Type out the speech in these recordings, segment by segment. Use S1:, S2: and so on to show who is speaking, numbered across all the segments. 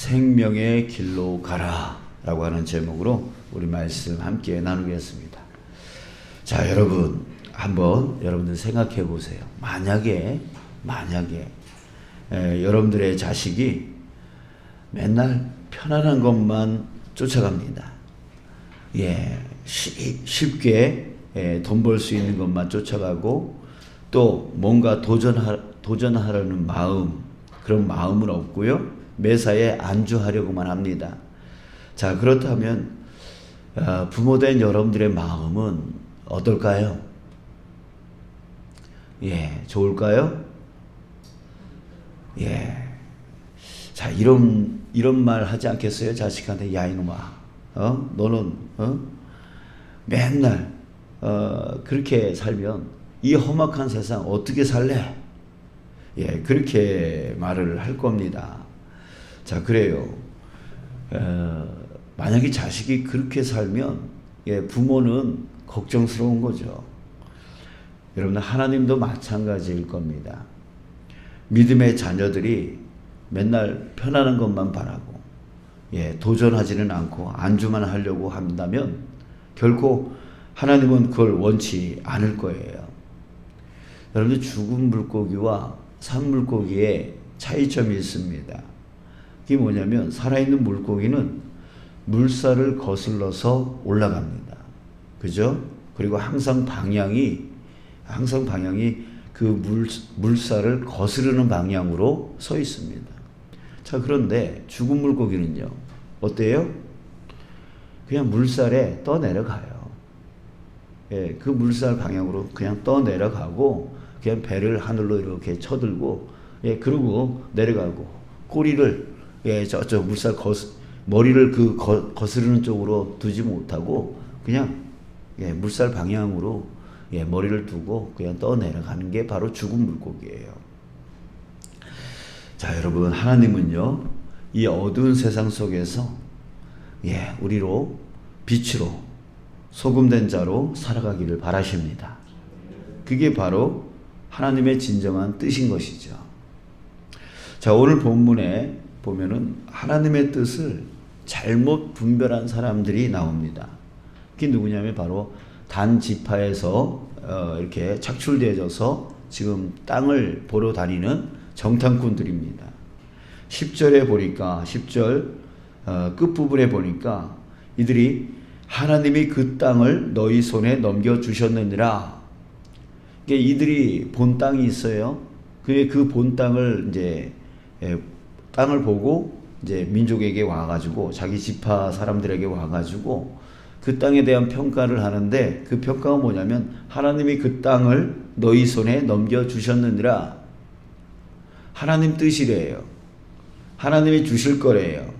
S1: 생명의 길로 가라 라고 하는 제목으로 우리 말씀 함께 나누겠습니다. 자, 여러분 한번 여러분들 생각해 보세요. 만약에 여러분들의 자식이 맨날 편안한 것만 쫓아갑니다. 쉽게 돈 벌 수 있는 것만 쫓아가고 또 뭔가 도전하려는 마음, 그런 마음은 없고요. 매사에 안주하려고만 합니다. 자, 그렇다면 부모된 여러분들의 마음은 어떨까요? 좋을까요? 자, 이런 말 하지 않겠어요? 자식한테, 야 이놈아, 너는 맨날 그렇게 살면 이 험악한 세상 어떻게 살래? 그렇게 말을 할 겁니다. 자, 그래요. 만약에 자식이 그렇게 살면 부모는 걱정스러운 거죠. 여러분, 하나님도 마찬가지일 겁니다. 믿음의 자녀들이 맨날 편안한 것만 바라고 도전하지는 않고 안주만 하려고 한다면 결코 하나님은 그걸 원치 않을 거예요. 여러분들, 죽은 물고기와 산 물고기의 차이점이 있습니다. 그게 뭐냐면 살아있는 물고기는 물살을 거슬러서 올라갑니다. 그죠? 그리고 항상 방향이 그 물살을 거스르는 방향으로 서 있습니다. 자, 그런데 죽은 물고기는요, 어때요? 그냥 물살에 떠내려가요. 그 물살 방향으로 그냥 떠내려가고 그냥 배를 하늘로 이렇게 쳐들고 그러고 내려가고 꼬리를 저쪽 물살 머리를 거스르는 쪽으로 두지 못하고 그냥 물살 방향으로 머리를 두고 그냥 떠내려가는 게 바로 죽은 물고기예요. 자, 여러분, 하나님은요, 이 어두운 세상 속에서 우리로 빛으로 소금된 자로 살아가기를 바라십니다. 그게 바로 하나님의 진정한 뜻인 것이죠. 자, 오늘 본문에 보면은 하나님의 뜻을 잘못 분별한 사람들이 나옵니다. 그게 누구냐면 바로 단 지파에서 이렇게 착출되어져서 지금 땅을 보러 다니는 정탐꾼들입니다. 10절에 보니까 10절 끝부분에 보니까 이들이 하나님이 그 땅을 너희 손에 넘겨주셨느니라. 이들이 본 땅이 있어요. 그 본 땅을 땅을 보고 민족에게 와가지고 자기 지파 사람들에게 와가지고 그 땅에 대한 평가를 하는데 그 평가가 뭐냐면 하나님이 그 땅을 너희 손에 넘겨주셨느니라. 하나님 뜻이래요. 하나님이 주실 거래요.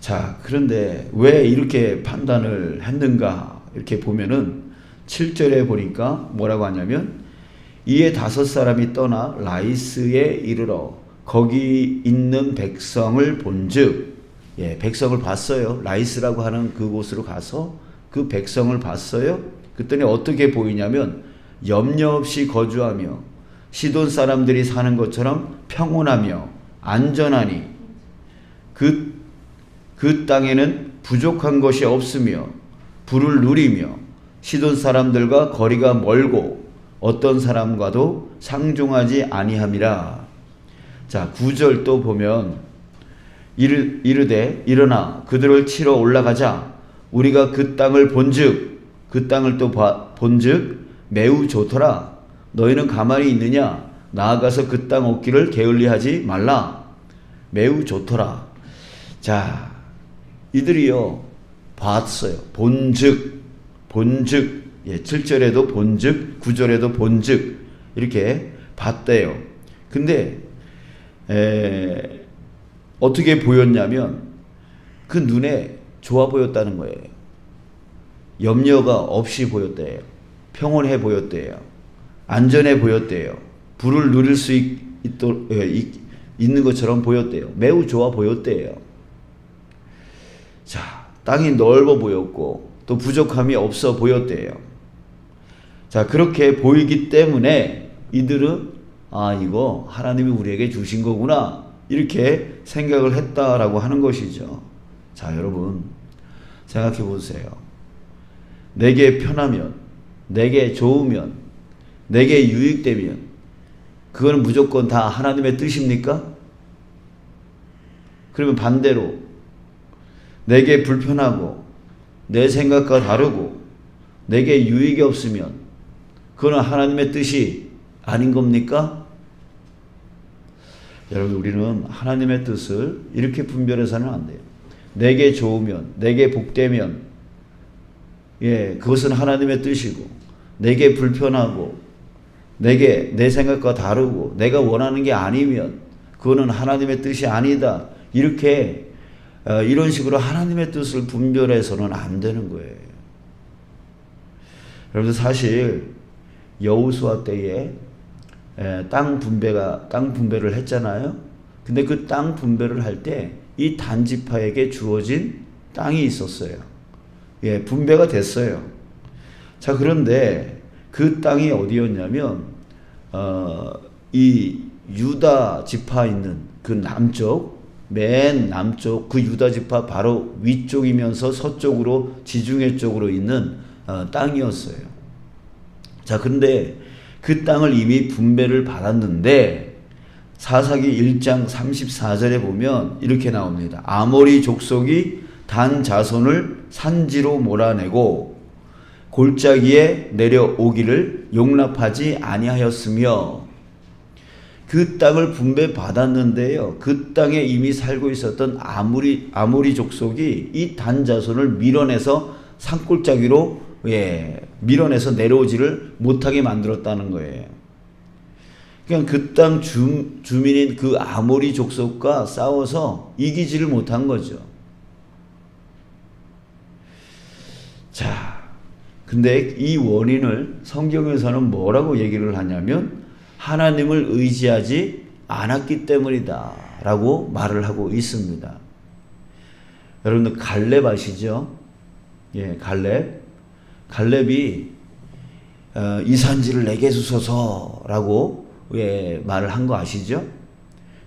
S1: 자, 그런데 왜 이렇게 판단을 했는가 이렇게 보면은 7절에 보니까 뭐라고 하냐면 이에 5사람이 떠나 라이스에 이르러 거기 있는 백성을 본즉 백성을 봤어요. 라이스라고 하는 그곳으로 가서 그 백성을 봤어요. 그랬더니 어떻게 보이냐면 염려 없이 거주하며 시돈 사람들이 사는 것처럼 평온하며 안전하니 그 땅에는 부족한 것이 없으며 부를 누리며 시돈 사람들과 거리가 멀고 어떤 사람과도 상종하지 아니함이라. 자, 9절 또 보면 이르되 일어나 그들을 치러 올라가자. 우리가 그 땅을 본즉 그 땅을 또 본즉 매우 좋더라. 너희는 가만히 있느냐? 나아가서 그 땅 얻기를 게을리하지 말라. 매우 좋더라. 자, 이들이요 봤어요. 본즉 7절에도 본즉 9절에도 본즉 이렇게 봤대요. 근데 어떻게 보였냐면 그 눈에 좋아 보였다는 거예요. 염려가 없이 보였대요. 평온해 보였대요. 안전해 보였대요. 부를 누릴 수 있는 것처럼 보였대요. 매우 좋아 보였대요. 자, 땅이 넓어 보였고 또 부족함이 없어 보였대요. 자, 그렇게 보이기 때문에 이들은 이거 하나님이 우리에게 주신 거구나 이렇게 생각을 했다라고 하는 것이죠. 자, 여러분 생각해 보세요. 내게 편하면, 내게 좋으면, 내게 유익되면 그거는 무조건 다 하나님의 뜻입니까? 그러면 반대로 내게 불편하고 내 생각과 다르고 내게 유익이 없으면 그거는 하나님의 뜻이 아닌 겁니까? 여러분, 우리는 하나님의 뜻을 이렇게 분별해서는 안 돼요. 내게 좋으면, 내게 복되면, 그것은 하나님의 뜻이고, 내게 불편하고, 내게 내 생각과 다르고, 내가 원하는 게 아니면, 그거는 하나님의 뜻이 아니다. 이렇게, 이런 식으로 하나님의 뜻을 분별해서는 안 되는 거예요. 여러분, 사실, 여호수아 때에 땅 분배를 했잖아요. 근데 그 땅 분배를 할 때 이 단지파에게 주어진 땅이 있었어요. 분배가 됐어요. 자, 그런데 그 땅이 어디였냐면 이 유다 지파 있는 그 남쪽, 맨 남쪽 그 유다 지파 바로 위쪽이면서 서쪽으로 지중해 쪽으로 있는 땅이었어요. 자, 그런데 그 땅을 이미 분배를 받았는데 사사기 1장 34절에 보면 이렇게 나옵니다. 아모리 족속이 단 자손을 산지로 몰아내고 골짜기에 내려오기를 용납하지 아니하였으며, 그 땅을 분배받았는데요, 그 땅에 이미 살고 있었던 아모리 족속이 이 단 자손을 밀어내서 산골짜기로 밀어내서 내려오지를 못하게 만들었다는 거예요. 그냥 그 땅 주민인 그 아모리 족속과 싸워서 이기지를 못한 거죠. 자, 근데 이 원인을 성경에서는 뭐라고 얘기를 하냐면 하나님을 의지하지 않았기 때문이다 라고 말을 하고 있습니다. 여러분들 갈렙 아시죠? 갈렙이 이 산지를 내게 주소서라고 말을 한 거 아시죠?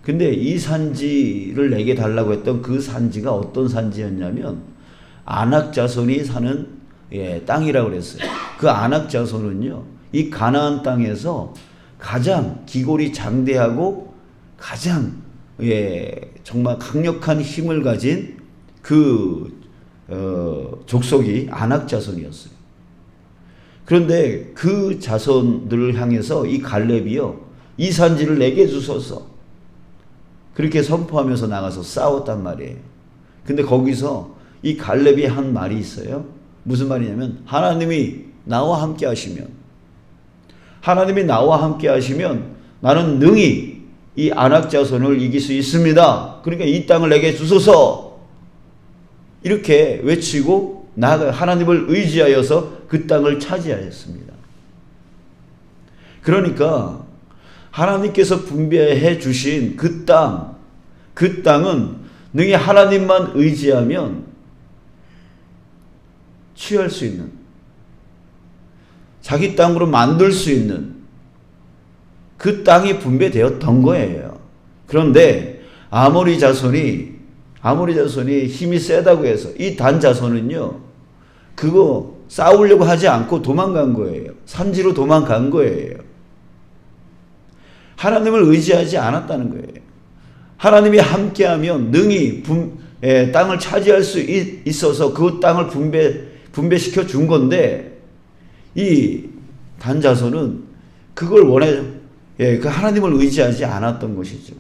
S1: 근데 이 산지를 내게 달라고 했던 그 산지가 어떤 산지였냐면 아낙 자손이 사는 땅이라고 그랬어요. 그 아낙 자손은요, 이 가나안 땅에서 가장 기골이 장대하고 가장 정말 강력한 힘을 가진 그 족속이 아낙 자손이었어요. 그런데 그 자손들을 향해서 이 갈렙이요, 이 산지를 내게 주소서 그렇게 선포하면서 나가서 싸웠단 말이에요. 근데 거기서 이 갈렙이 한 말이 있어요. 무슨 말이냐면 하나님이 나와 함께 하시면 나는 능히 이 아낙 자손을 이길 수 있습니다. 그러니까 이 땅을 내게 주소서 이렇게 외치고 나아가 하나님을 의지하여서 그 땅을 차지하였습니다. 그러니까 하나님께서 분배해 주신 그 땅은 능히 하나님만 의지하면 취할 수 있는, 자기 땅으로 만들 수 있는 그 땅이 분배되었던 거예요. 그런데 아모리 자손이 힘이 세다고 해서 이 단 자손은요, 그거 싸우려고 하지 않고 도망간 거예요. 산지로 도망간 거예요. 하나님을 의지하지 않았다는 거예요. 하나님이 함께하면 능히 땅을 차지할 수 있어서 그 땅을 분배시켜 준 건데, 이 단자손은 그걸 그 하나님을 의지하지 않았던 것이죠.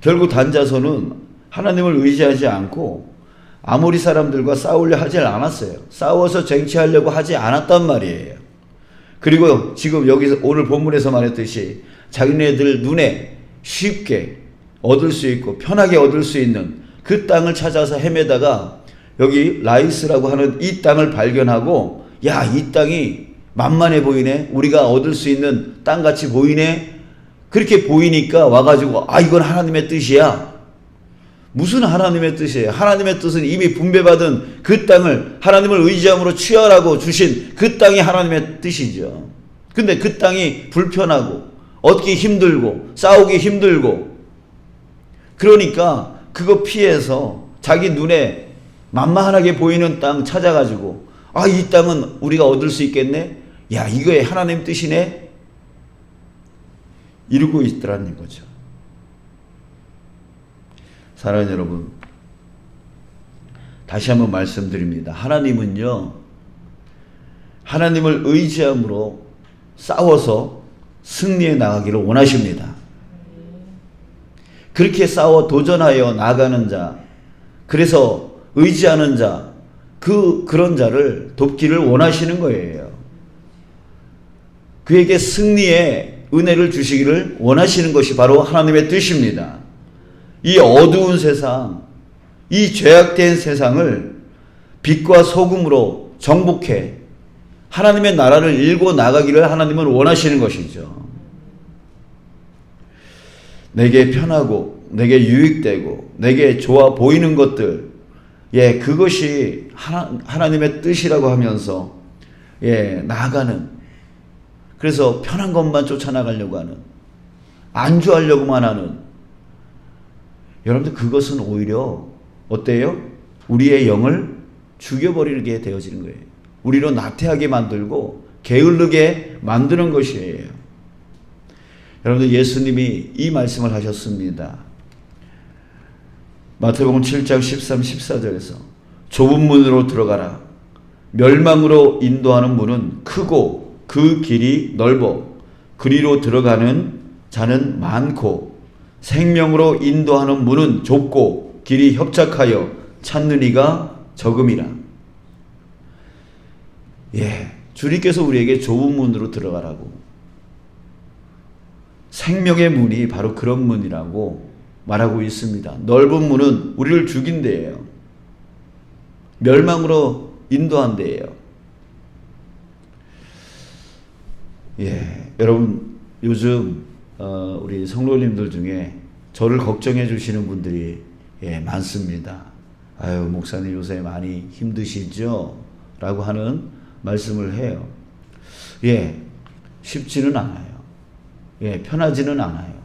S1: 결국 단자손은 하나님을 의지하지 않고 아모리 사람들과 싸우려 하지 않았어요. 싸워서 쟁취하려고 하지 않았단 말이에요. 그리고 지금 여기서 오늘 본문에서 말했듯이 자기네들 눈에 쉽게 얻을 수 있고 편하게 얻을 수 있는 그 땅을 찾아서 헤매다가 여기 라이스라고 하는 이 땅을 발견하고, 야, 이 땅이 만만해 보이네, 우리가 얻을 수 있는 땅같이 보이네, 그렇게 보이니까 와가지고 이건 하나님의 뜻이야. 무슨 하나님의 뜻이에요? 하나님의 뜻은 이미 분배받은 그 땅을 하나님을 의지함으로 취하라고 주신 그 땅이 하나님의 뜻이죠. 근데 그 땅이 불편하고 얻기 힘들고 싸우기 힘들고, 그러니까 그거 피해서 자기 눈에 만만하게 보이는 땅 찾아가지고 이 땅은 우리가 얻을 수 있겠네? 야, 이거에 하나님 뜻이네? 이러고 있더라는 거죠. 사랑하는 여러분, 다시 한번 말씀드립니다. 하나님은요, 하나님을 의지함으로 싸워서 승리해 나가기를 원하십니다. 그렇게 싸워 도전하여 나가는 자, 그래서 의지하는 자, 그런 자를 돕기를 원하시는 거예요. 그에게 승리의 은혜를 주시기를 원하시는 것이 바로 하나님의 뜻입니다. 이 어두운 세상, 이 죄악된 세상을 빛과 소금으로 정복해 하나님의 나라를 일궈 나가기를 하나님은 원하시는 것이죠. 내게 편하고 내게 유익되고 내게 좋아 보이는 것들, 그것이 하나님의 뜻이라고 하면서 나아가는, 그래서 편한 것만 쫓아나가려고 하는, 안주하려고만 하는, 여러분들 그것은 오히려 어때요? 우리의 영을 죽여버리게 되어지는 거예요. 우리로 나태하게 만들고 게을르게 만드는 것이에요. 여러분들, 예수님이 이 말씀을 하셨습니다. 마태복음 7장 13, 14절에서 좁은 문으로 들어가라. 멸망으로 인도하는 문은 크고 그 길이 넓어 그리로 들어가는 자는 많고, 생명으로 인도하는 문은 좁고 길이 협착하여 찾는 이가 적음이라. 주님께서 우리에게 좁은 문으로 들어가라고, 생명의 문이 바로 그런 문이라고 말하고 있습니다. 넓은 문은 우리를 죽인 데예요. 멸망으로 인도한 데예요. 여러분, 요즘 우리 성도님들 중에 저를 걱정해 주시는 분들이 많습니다. 아유, 목사님 요새 많이 힘드시죠? 라고 하는 말씀을 해요. 쉽지는 않아요. 편하지는 않아요.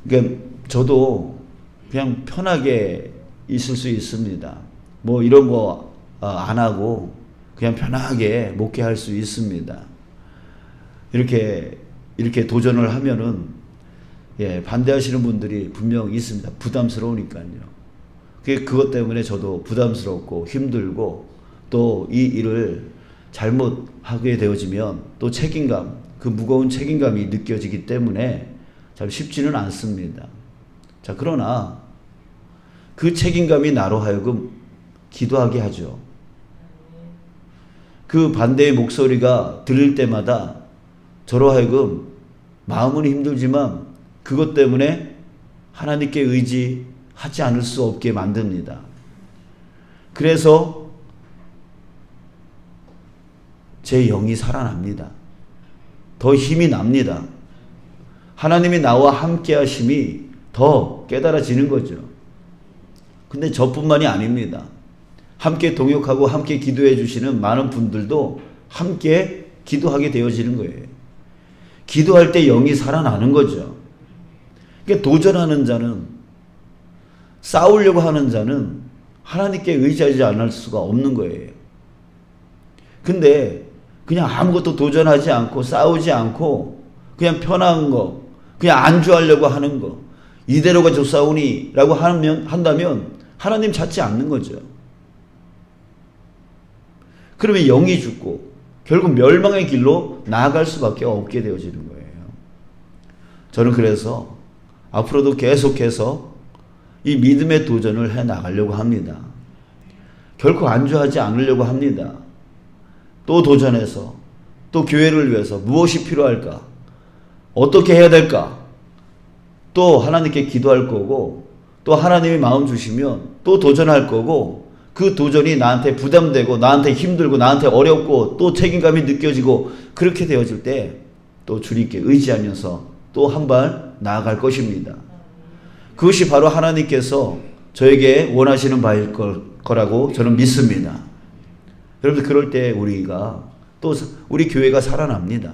S1: 그러니까 저도 그냥 편하게 있을 수 있습니다. 뭐 이런 거 안 하고 그냥 편하게 목회할 수 있습니다. 이렇게 도전을 하면은 반대하시는 분들이 분명 있습니다. 부담스러우니까요. 그것 때문에 저도 부담스럽고 힘들고, 또 이 일을 잘못하게 되어지면 또 책임감, 그 무거운 책임감이 느껴지기 때문에 참 쉽지는 않습니다. 자, 그러나 그 책임감이 나로 하여금 기도하게 하죠. 그 반대의 목소리가 들릴 때마다 저로 하여금 마음은 힘들지만 그것 때문에 하나님께 의지하지 않을 수 없게 만듭니다. 그래서 제 영이 살아납니다. 더 힘이 납니다. 하나님이 나와 함께 하심이 더 깨달아지는 거죠. 근데 저뿐만이 아닙니다. 함께 동역하고 함께 기도해 주시는 많은 분들도 함께 기도하게 되어지는 거예요. 기도할 때 영이 살아나는 거죠. 그러니까 도전하는 자는, 싸우려고 하는 자는 하나님께 의지하지 않을 수가 없는 거예요. 근데 그냥 아무것도 도전하지 않고 싸우지 않고 그냥 편한 거, 그냥 안주하려고 하는 거, 이대로가 좋사오니 라고 한다면 하나님 찾지 않는 거죠. 그러면 영이 죽고 결국 멸망의 길로 나아갈 수밖에 없게 되어지는 거예요. 저는 그래서 앞으로도 계속해서 이 믿음의 도전을 해 나가려고 합니다. 결코 안주하지 않으려고 합니다. 또 도전해서, 또 교회를 위해서 무엇이 필요할까? 어떻게 해야 될까? 또 하나님께 기도할 거고, 또 하나님이 마음 주시면 또 도전할 거고, 그 도전이 나한테 부담되고 나한테 힘들고 나한테 어렵고 또 책임감이 느껴지고, 그렇게 되어질 때 또 주님께 의지하면서 또 한 발 나아갈 것입니다. 그것이 바로 하나님께서 저에게 원하시는 바일 거라고 저는 믿습니다. 여러분들, 그럴 때 우리가 또 우리 교회가 살아납니다.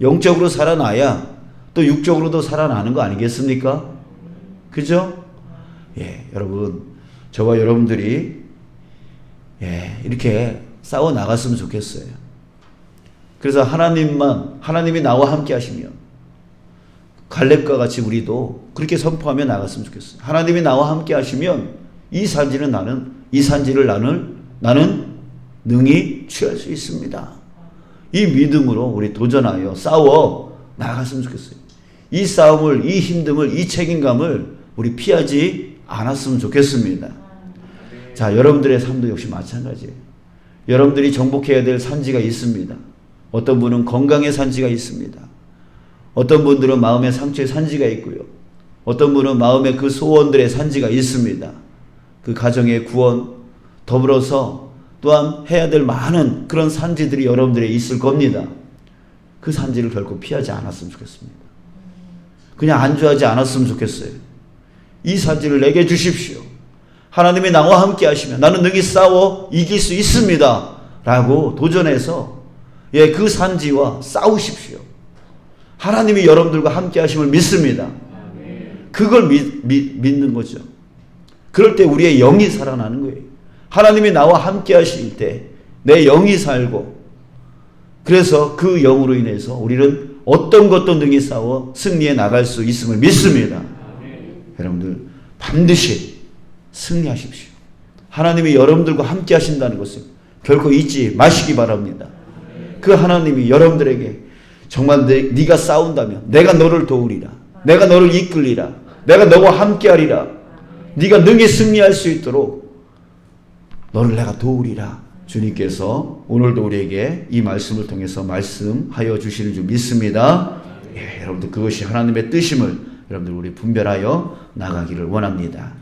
S1: 영적으로 살아나야 또 육적으로도 살아나는 거 아니겠습니까? 그죠? 예, 여러분, 저와 여러분들이 이렇게 싸워 나갔으면 좋겠어요. 그래서 하나님이 나와 함께 하시면 갈렙과 같이 우리도 그렇게 선포하며 나갔으면 좋겠어요. 하나님이 나와 함께 하시면 이 산지를 나는 능히 취할 수 있습니다. 이 믿음으로 우리 도전하여 싸워 나갔으면 좋겠어요. 이 싸움을, 이 힘듦을, 이 책임감을 우리 피하지 않았으면 좋겠습니다. 자, 여러분들의 삶도 역시 마찬가지예요. 여러분들이 정복해야 될 산지가 있습니다. 어떤 분은 건강의 산지가 있습니다. 어떤 분들은 마음의 상처의 산지가 있고요. 어떤 분은 마음의 그 소원들의 산지가 있습니다. 그 가정의 구원, 더불어서 또한 해야 될 많은 그런 산지들이 여러분들에 있을 겁니다. 그 산지를 결코 피하지 않았으면 좋겠습니다. 그냥 안주하지 않았으면 좋겠어요. 이 산지를 내게 주십시오. 하나님이 나와 함께 하시면 나는 능히 싸워 이길 수 있습니다. 라고 도전해서 그 산지와 싸우십시오. 하나님이 여러분들과 함께 하심을 믿습니다. 그걸 믿는 거죠. 그럴 때 우리의 영이 살아나는 거예요. 하나님이 나와 함께 하실 때 내 영이 살고, 그래서 그 영으로 인해서 우리는 어떤 것도 능히 싸워 승리해 나갈 수 있음을 믿습니다. 여러분들 반드시 승리하십시오. 하나님이 여러분들과 함께 하신다는 것을 결코 잊지 마시기 바랍니다. 그 하나님이 여러분들에게 정말 네가 싸운다면 내가 너를 도우리라, 내가 너를 이끌리라, 내가 너와 함께하리라, 네가 능히 승리할 수 있도록 너를 내가 도우리라. 주님께서 오늘도 우리에게 이 말씀을 통해서 말씀하여 주시는 줄 믿습니다. 여러분들 그것이 하나님의 뜻임을 여러분들 우리 분별하여 나가기를 원합니다.